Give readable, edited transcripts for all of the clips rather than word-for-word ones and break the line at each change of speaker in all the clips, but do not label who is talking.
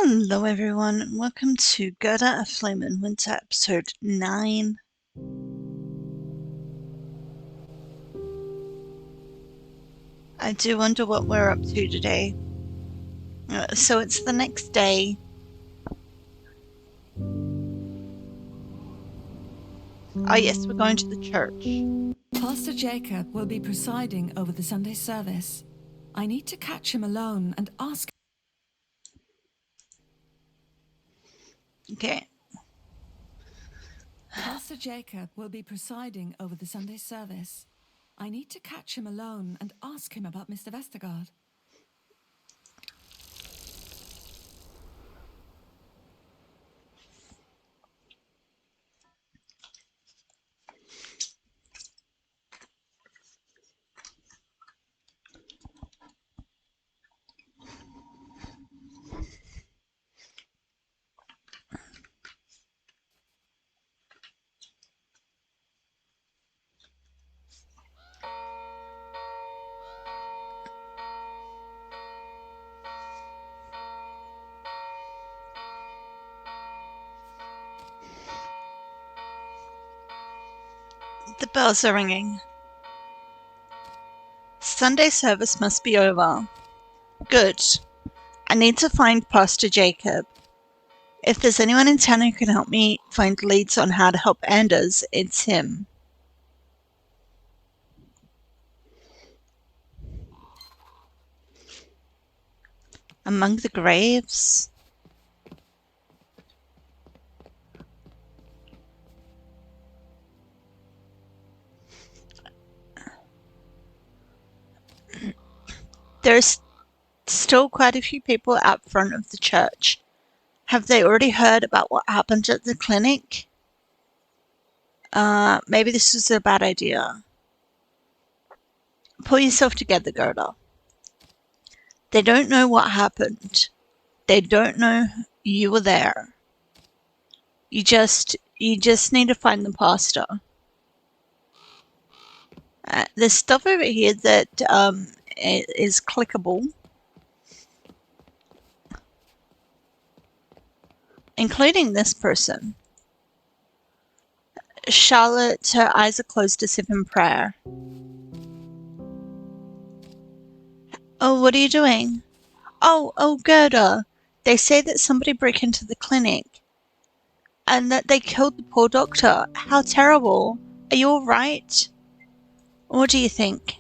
Hello everyone, and welcome to Gerda, A Flame in Winter, episode 9. I do wonder what we're up to today. So it's the next day. Oh yes, we're going to the church.
Pastor Jacob will be presiding over the Sunday service. I need to catch him alone and ask.
Okay.
Pastor Jacob will be presiding over the Sunday service. I need to catch him alone and ask him about Mr. Vestergaard.
The bells are ringing. Sunday service must be over. Good. I need to find Pastor Jacob. If there's anyone in town who can help me find leads on how to help Anders, it's him. Among the graves? There's still quite a few people out front of the church. Have they already heard about what happened at the clinic? Maybe this is a bad idea. Pull yourself together, Gerda. They don't know what happened. They don't know you were there. You just need to find the pastor. There's stuff over here that is clickable, including this person. Charlotte, her eyes are closed as if in prayer. Oh, what are you doing? Oh, Gerda. They say that somebody broke into the clinic and that they killed the poor doctor. How terrible. Are you all right? What do you think?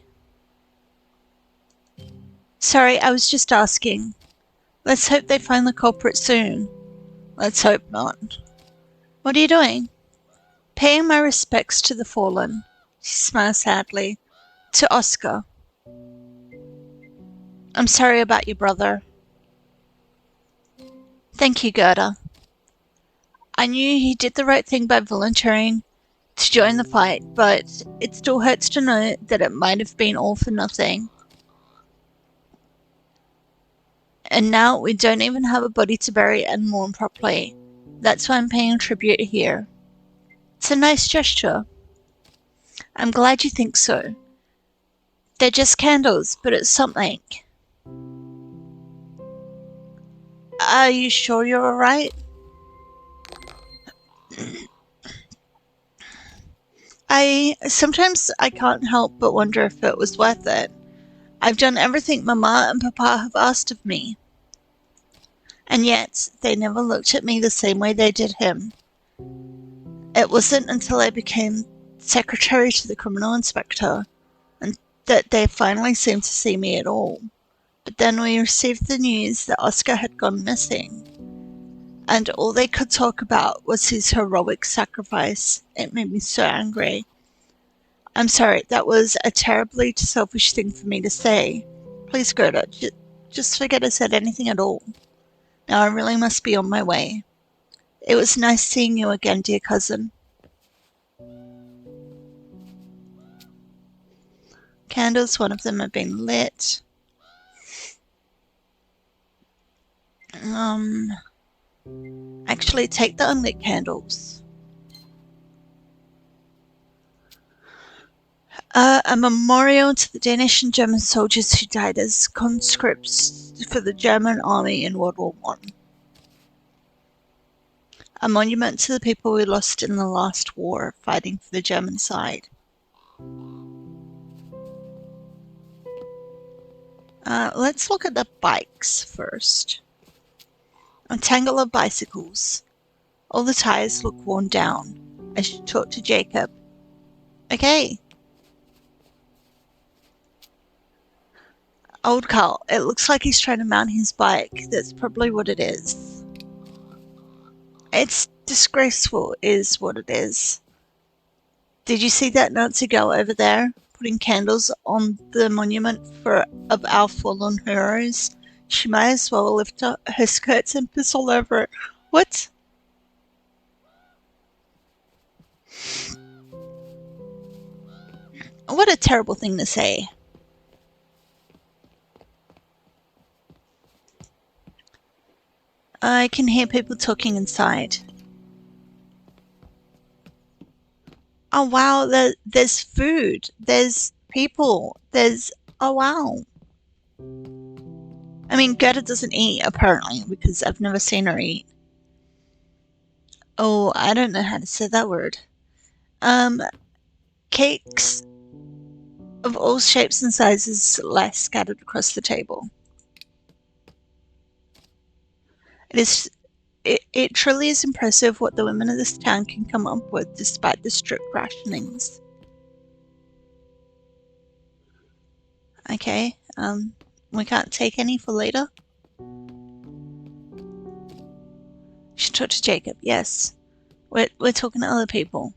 Sorry, I was just asking. Let's hope they find the culprit soon. Let's hope not. What are you doing? Paying my respects to the fallen. She smiles sadly. To Oscar. I'm sorry about your brother. Thank you, Gerda. I knew he did the right thing by volunteering to join the fight, but it still hurts to know that it might have been all for nothing. And now we don't even have a body to bury and mourn properly. That's why I'm paying tribute here. It's a nice gesture. I'm glad you think so. They're just candles, but it's something. Are you sure you're alright? Sometimes I can't help but wonder if it was worth it. I've done everything Mama and Papa have asked of me. And yet, they never looked at me the same way they did him. It wasn't until I became secretary to the criminal inspector and that they finally seemed to see me at all. But then we received the news that Oscar had gone missing, and all they could talk about was his heroic sacrifice. It made me so angry. I'm sorry, that was a terribly selfish thing for me to say. Please, Gerda, just forget I said anything at all. Now I really must be on my way. It was nice seeing you again, dear cousin. Candles, one of them have been lit. Actually, take the unlit candles. A memorial to the Danish and German soldiers who died as conscripts for the German army in World War I. A monument to the people we lost in the last war, fighting for the German side. Let's look at the bikes first. A tangle of bicycles. All the tires look worn down. I should talk to Jacob. Okay. Old Carl. It looks like he's trying to mount his bike. That's probably what it is. It's disgraceful, is what it is. Did you see that Nazi girl over there putting candles on the monument of our fallen heroes? She might as well lift up her skirts and piss all over it. What? What a terrible thing to say. I can hear people talking inside. Oh wow, there's food. There's people. Oh wow. I mean, Gerda doesn't eat, apparently, because I've never seen her eat. Oh, I don't know how to say that word. Cakes of all shapes and sizes lie scattered across the table. It truly is impressive what the women of this town can come up with despite the strict rationings. Okay, we can't take any for later. Should talk to Jacob, yes. We're talking to other people.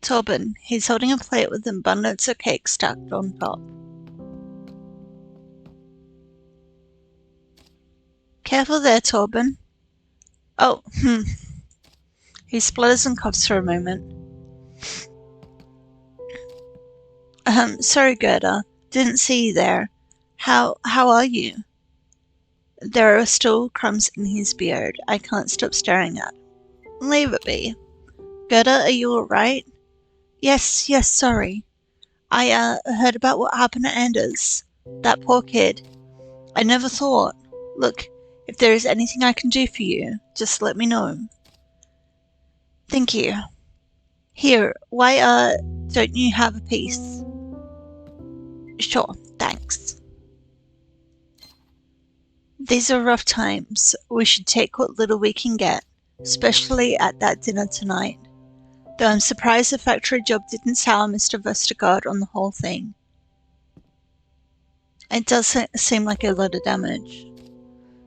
Torben, he's holding a plate with abundance of cake stacked on top. Careful there, Torben. Oh, He splutters and coughs for a moment. Sorry, Gerda. Didn't see you there. How are you? There are still crumbs in his beard. I can't stop staring at. Leave it be. Gerda, are you alright? Yes, sorry. I heard about what happened to Anders. That poor kid. I never thought. Look, if there is anything I can do for you, just let me know. Thank you. Here, why, don't you have a piece? Sure, thanks. These are rough times. We should take what little we can get, especially at that dinner tonight. Though I'm surprised the factory job didn't sour Mr. Vestergaard on the whole thing. It does seem like a lot of damage.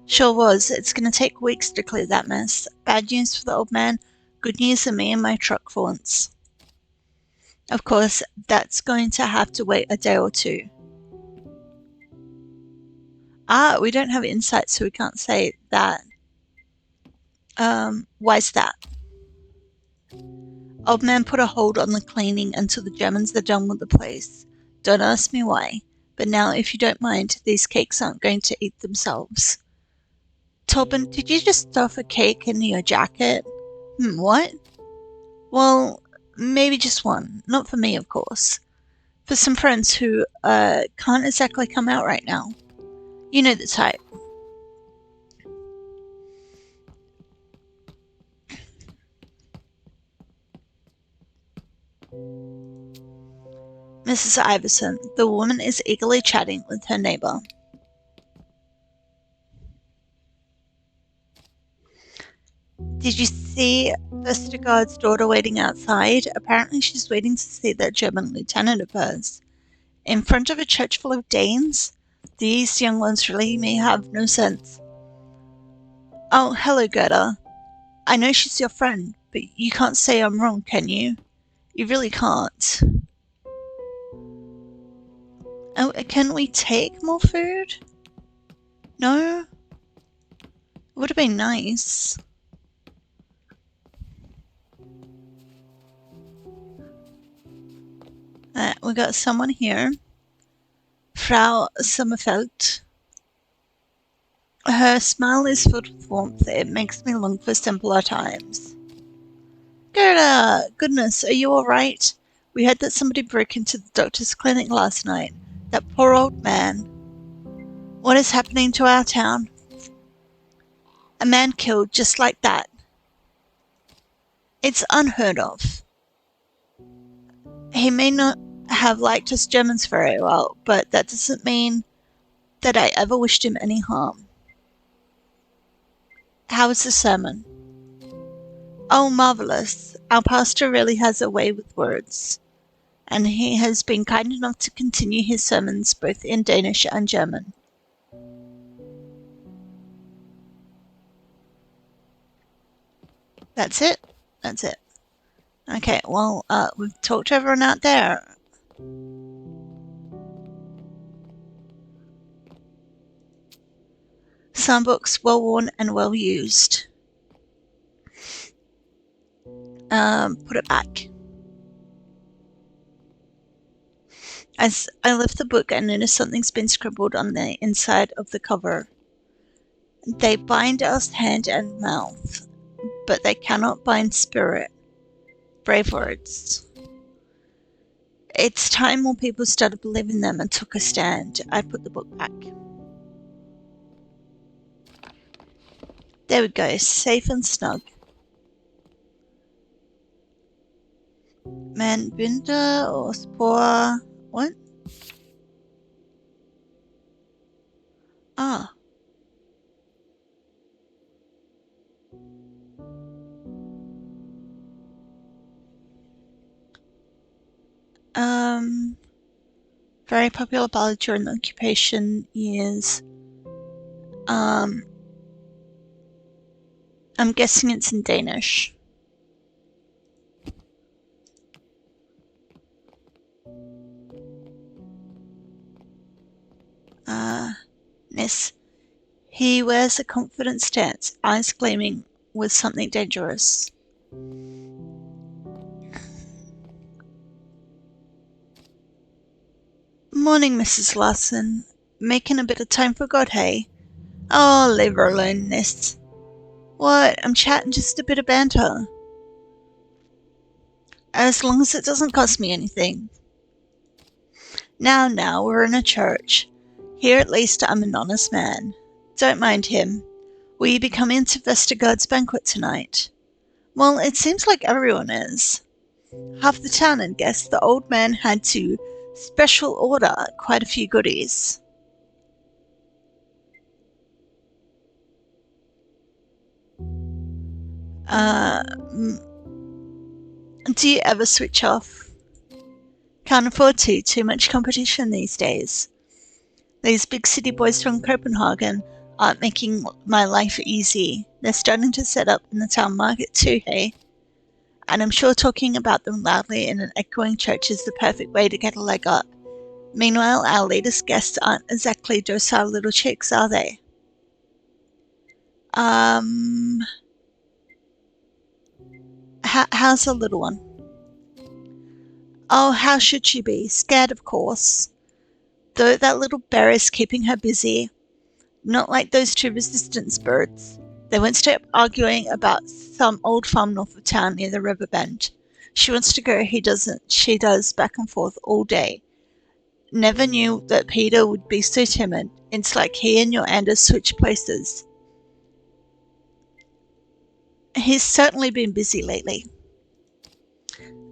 Sure was. It's going to take weeks to clear that mess. Bad news for the old man, good news for me and my truck for once. Of course, that's going to have to wait a day or two. We don't have insight, so we can't say that. Why's that? Old man put a hold on the cleaning until the Germans are done with the place. Don't ask me why. But now, if you don't mind, these cakes aren't going to eat themselves. Torben, did you just stuff a cake in your jacket? What? Well, maybe just one. Not for me, of course. For some friends who, can't exactly come out right now. You know the type. Mrs. Iverson, the woman is eagerly chatting with her neighbor. Did you see Vestergaard's daughter waiting outside? Apparently she's waiting to see that German lieutenant of hers. In front of a church full of Danes? These young ones really may have no sense. Oh, hello, Gerda. I know she's your friend, but you can't say I'm wrong, can you? You really can't. Oh, can we take more food? No? Would have been nice. We got someone here. Frau Sommerfeld. Her smile is filled with warmth. It makes me long for simpler times. Gerda! Goodness, are you alright? We heard that somebody broke into the doctor's clinic last night. That poor old man. What is happening to our town? A man killed just like that. It's unheard of. He may not have liked us Germans very well, but that doesn't mean that I ever wished him any harm. How was the sermon? Oh, marvelous. Our pastor really has a way with words, and he has been kind enough to continue his sermons both in Danish and German. That's it? That's it. Okay, well, we've talked to everyone out there. Some books well worn and well used. Put it back. As I lift the book, I notice something's been scribbled on the inside of the cover. They bind us hand and mouth, but they cannot bind spirit. Brave words. It's time more people started believing them and took a stand. I put the book back. There we go, safe and snug. Man Binder or Spore. What? Ah. Very popular ballad during the occupation years. I'm guessing it's in Danish. Ness. He wears a confident stance, eyes gleaming with something dangerous. Morning, Mrs. Larson. Making a bit of time for God, hey? Oh, leave her alone, Ness. What? I'm chatting just a bit of banter. As long as it doesn't cost me anything. Now, we're in a church. Here at least I'm an honest man. Don't mind him. Will you be coming to Vestergaard's banquet tonight? Well, it seems like everyone is. Half the town, and guess the old man had to special order quite a few goodies. Do you ever switch off? Can't afford to. Too much competition these days. These big city boys from Copenhagen aren't making my life easy. They're starting to set up in the town market too, hey? And I'm sure talking about them loudly in an echoing church is the perfect way to get a leg up. Meanwhile, our latest guests aren't exactly docile little chicks, are they? How's the little one? Oh, how should she be? Scared, of course. Though that little bear is keeping her busy. Not like those two resistance birds. They won't stop arguing about some old farm north of town near the river bend. She wants to go, he doesn't. She does, back and forth all day. Never knew that Peter would be so timid. It's like he and your Anders switched places. He's certainly been busy lately.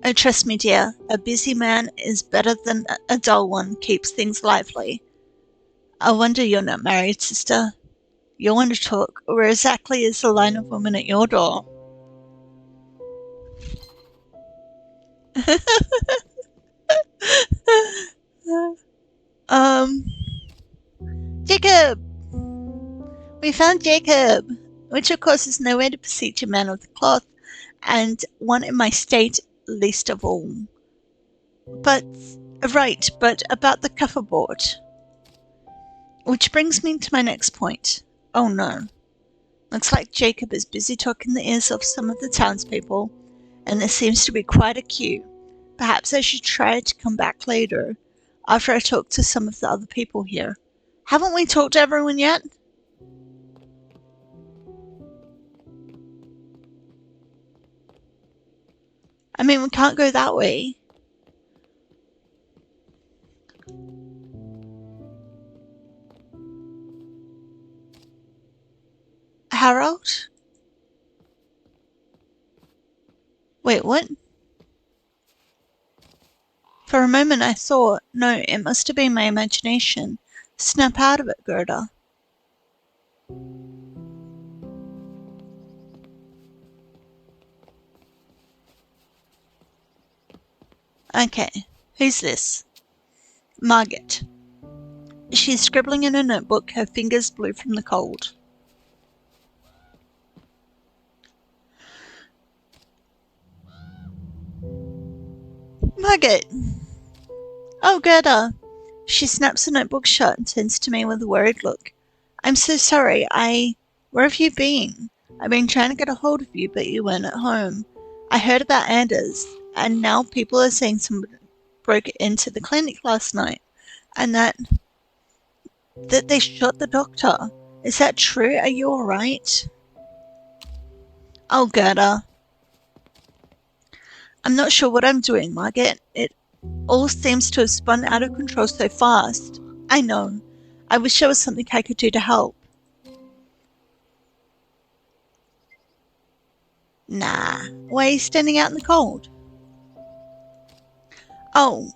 Oh, trust me, dear, a busy man is better than a dull one, keeps things lively. I wonder you're not married, sister. You want to talk? Where exactly is the line of women at your door? um, Jacob! We found Jacob! Which, of course, is no way to beseech a man of the cloth, and one in my state least of all. But about the coverboard. Which brings me to my next point. Oh no. Looks like Jacob is busy talking the ears off some of the townspeople, and there seems to be quite a queue. Perhaps I should try to come back later, after I talk to some of the other people here. Haven't we talked to everyone yet? I mean, we can't go that way. Harold? Wait, what? For a moment I thought, no, it must have been my imagination. Snap out of it, Gerda. Okay, who's this? Margaret. She's scribbling in a notebook, her fingers blue from the cold. Margaret! Oh, Gerda! She snaps the notebook shut and turns to me with a worried look. I'm so sorry. Where have you been? I've been trying to get a hold of you, but you weren't at home. I heard about Anders, and now people are saying someone broke into the clinic last night, and that they shot the doctor. Is that true? Are you alright? Oh, Gerda. I'm not sure what I'm doing, Margaret. It all seems to have spun out of control so fast. I know. I wish there was something I could do to help. Nah. Why are you standing out in the cold? Oh,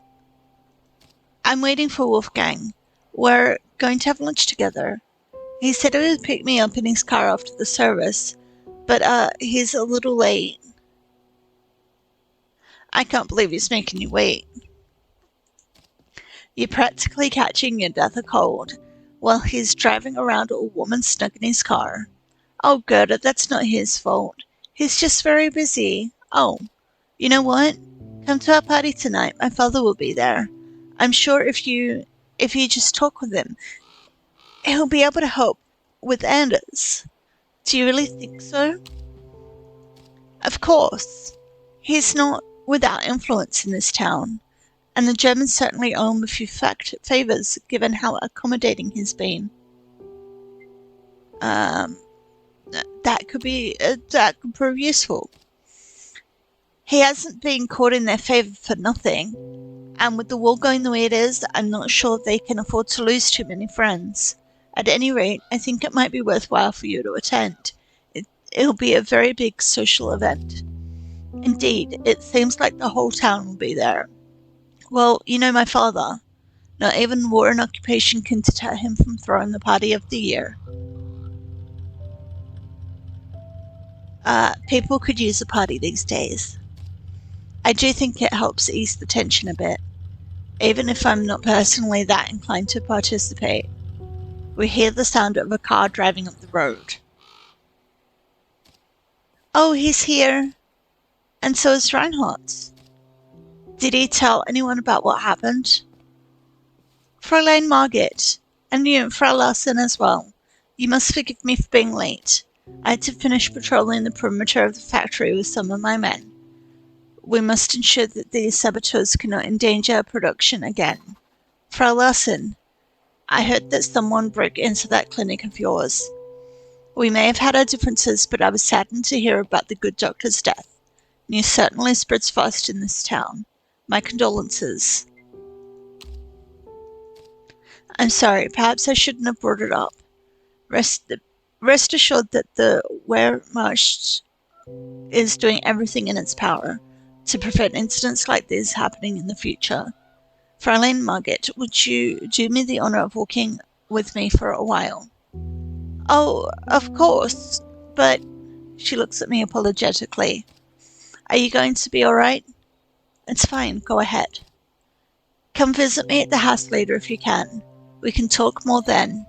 I'm waiting for Wolfgang. We're going to have lunch together. He said he would pick me up in his car after the service, but he's a little late. I can't believe he's making you wait. You're practically catching your death of cold while he's driving around all warm and snug in his car. Oh, Gerda, that's not his fault. He's just very busy. Oh, you know what? Come to our party tonight. My father will be there. I'm sure if you just talk with him, he'll be able to help with Anders. Do you really think so? Of course. He's not without influence in this town, and the Germans certainly owe him a few favours, given how accommodating he's been. Um, that could prove useful. He hasn't been caught in their favour for nothing, and with the war going the way it is, I'm not sure they can afford to lose too many friends. At any rate, I think it might be worthwhile for you to attend. It'll be a very big social event. Indeed, it seems like the whole town will be there. Well, you know my father. Not even war and occupation can deter him from throwing the party of the year. People could use a party these days. I do think it helps ease the tension a bit, even if I'm not personally that inclined to participate. We hear the sound of a car driving up the road. Oh, he's here. And so is Reinhardt. Did he tell anyone about what happened? Fräulein Margit, and you, Frau Larsen as well. You must forgive me for being late. I had to finish patrolling the perimeter of the factory with some of my men. We must ensure that these saboteurs cannot endanger production again. Frau Larsen, I heard that someone broke into that clinic of yours. We may have had our differences, but I was saddened to hear about the good doctor's death. News certainly spreads fast in this town. My condolences. I'm sorry, perhaps I shouldn't have brought it up. Rest, rest assured that the Wehrmacht is doing everything in its power to prevent incidents like this happening in the future. Fräulein Margit, would you do me the honor of walking with me for a while? Oh, of course, but she looks at me apologetically. Are you going to be all right? It's fine, go ahead. Come visit me at the house later if you can. We can talk more then.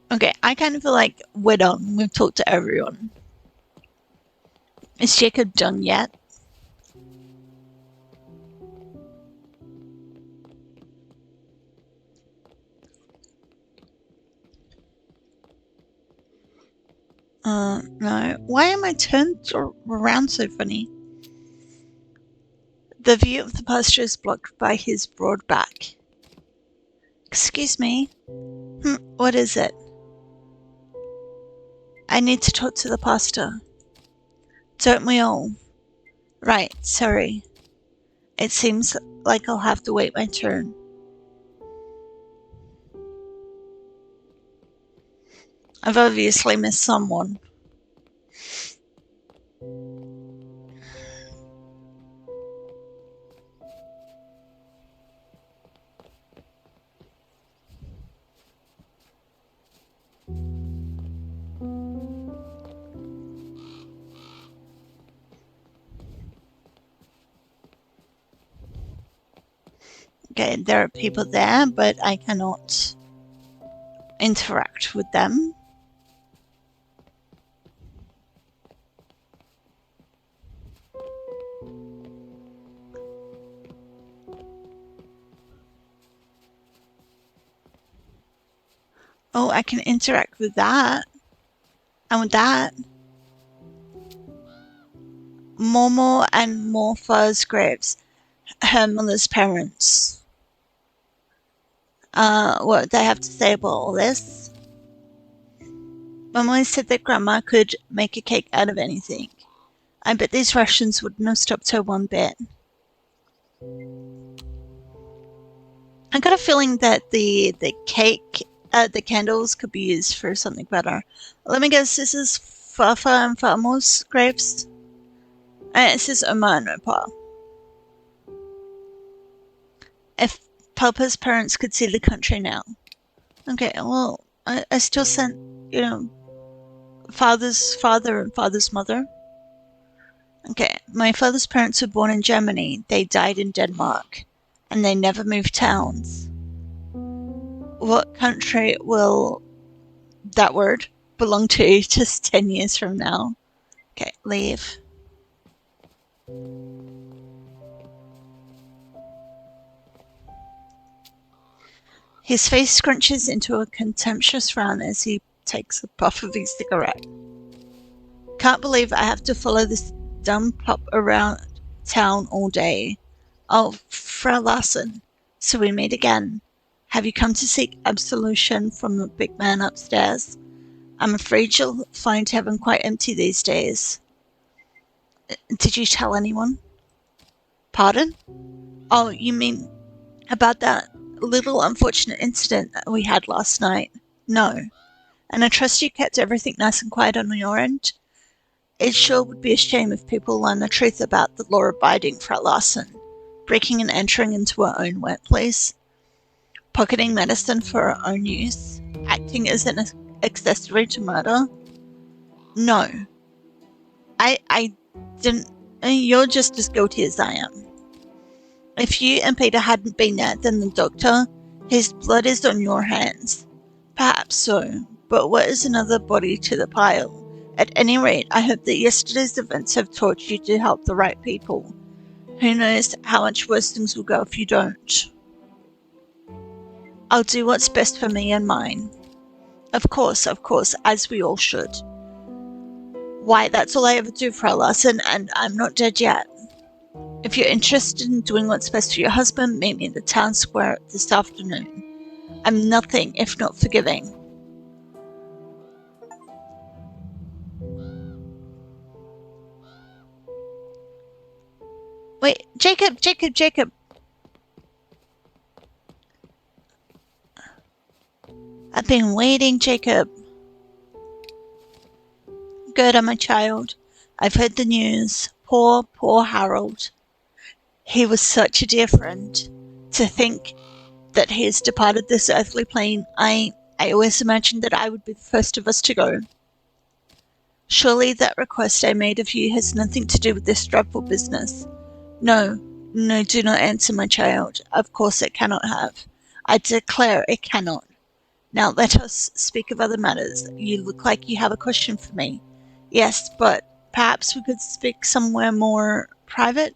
Okay, I kind of feel like we're done. We've talked to everyone. Is Jacob done yet? No. Why am I turned around so funny? The view of the pasture is blocked by his broad back. Excuse me? What is it? I need to talk to the pastor. Don't we all? Right, sorry. It seems like I'll have to wait my turn. I've obviously missed someone. Okay, there are people there, but I cannot interact with them. Oh, I can interact with that. And with that. Momo and Morpha's graves. Her mother's parents. What they have to say about all this? Mom always said that Grandma could make a cake out of anything. I bet these Russians wouldn't have stopped her one bit. I got a feeling that the cake, the candles could be used for something better. Let me guess, this is Fafa and Famo's graves? It says Oma and Opa. If Papa's parents could see the country now. Okay, well, I still sent, father's father and father's mother. Okay, my father's parents were born in Germany. They died in Denmark. And they never moved towns. What country will that word belong to just 10 years from now? Okay, leave. His face scrunches into a contemptuous frown as he takes a puff of his cigarette. Can't believe I have to follow this dumb pup around town all day. Oh, Frau Larsen, so we meet again. Have you come to seek absolution from the big man upstairs? I'm afraid you'll find heaven quite empty these days. Did you tell anyone? Pardon? Oh, you mean about that little unfortunate incident that we had last night? No. And I trust you kept everything nice and quiet on your end? It sure would be a shame if people learn the truth about the law-abiding Frau Larsen, breaking and entering into her own workplace, pocketing medicine for her own use, acting as an accessory to murder. No. I didn't. You're just as guilty as I am. If you and Peter hadn't been there, then the doctor, his blood is on your hands. Perhaps so, but what is another body to the pile? At any rate, I hope that yesterday's events have taught you to help the right people. Who knows how much worse things will go if you don't. I'll do what's best for me and mine. Of course, as we all should. Why, that's all I ever do, Frau Larsen, and I'm not dead yet. If you're interested in doing what's best for your husband, meet me in the town square this afternoon. I'm nothing if not forgiving. Wait, Jacob! I've been waiting, Jacob. Gerda, my child. I've heard the news. Poor Harold. He was such a dear friend. To think that he has departed this earthly plane, I always imagined that I would be the first of us to go. Surely that request I made of you has nothing to do with this dreadful business. No, do not answer, my child. Of course it cannot have. I declare it cannot. Now let us speak of other matters. You look like you have a question for me. Yes, but perhaps we could speak somewhere more private?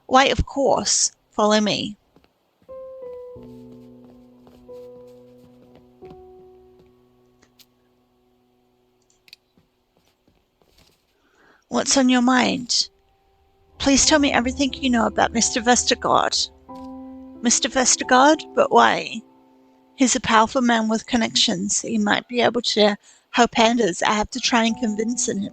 Why, of course. Follow me. What's on your mind? Please tell me everything you know about Mr. Vestergaard. Mr. Vestergaard? But why? He's a powerful man with connections. He might be able to help Anders. I have to try and convince him.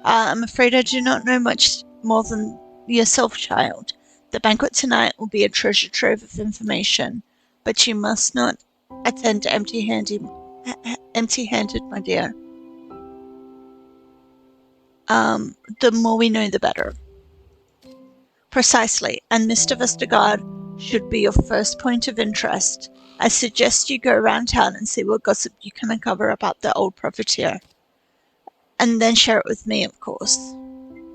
I'm afraid I do not know much more than yourself, child. The banquet tonight will be a treasure trove of information, but you must not attend empty-handed. empty-handed, my dear. The more we know, the better. Precisely, and Mr. Vestergaard should be your first point of interest. I suggest you go around town and see what gossip you can uncover about the old profiteer. And then share it with me, of course.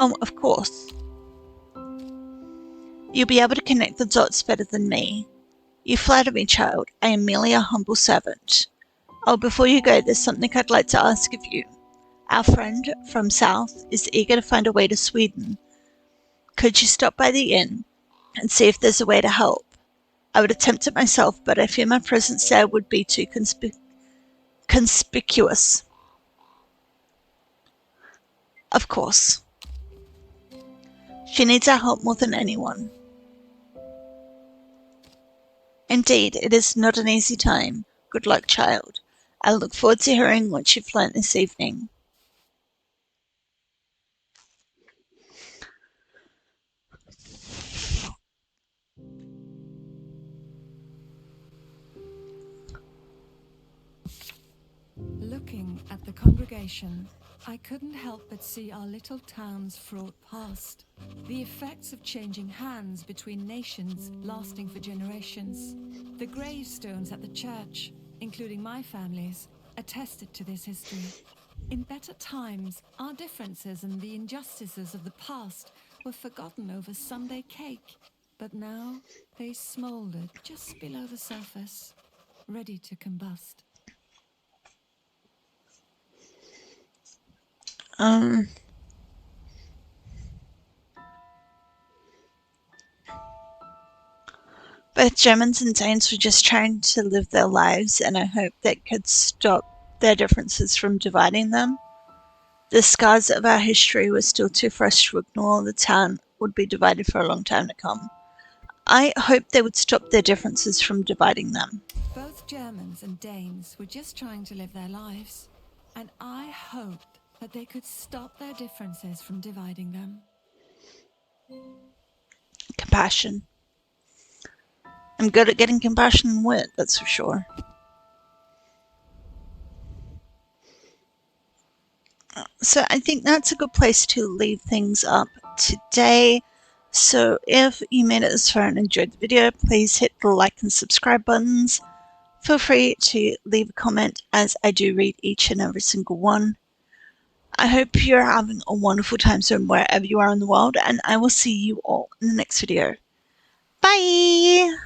Oh, of course. You'll be able to connect the dots better than me. You flatter me, child. I am merely a humble servant. Oh, before you go, there's something I'd like to ask of you. Our friend from South is eager to find a way to Sweden. Could you stop by the inn and see if there's a way to help? I would attempt it myself, but I fear my presence there would be too conspicuous. Of course. She needs our help more than anyone. Indeed, it is not an easy time. Good luck, child. I look forward to hearing what you've learnt this evening.
Looking at the congregation, I couldn't help but see our little town's fraught past. The effects of changing hands between nations lasting for generations. The gravestones at the church, including my family's, attested to this history. In better times, our differences and the injustices of the past were forgotten over Sunday cake. But now they smouldered just below the surface, ready to combust.
Both Germans and Danes were just trying to live their lives, and I hope that could stop their differences from dividing them. The scars of our history were still too fresh to ignore. The town would be divided for a long time to come. I hope they would stop their differences from dividing them.
Both Germans and Danes were just trying to live their lives, and I hoped that they could stop their differences from dividing them.
Compassion. I'm good at getting compassion and wit, that's for sure. So I think that's a good place to leave things up today. So if you made it this far and enjoyed the video, please hit the like and subscribe buttons. Feel free to leave a comment, as I do read each and every single one. I hope you're having a wonderful time zone wherever you are in the world, and I will see you all in the next video. Bye!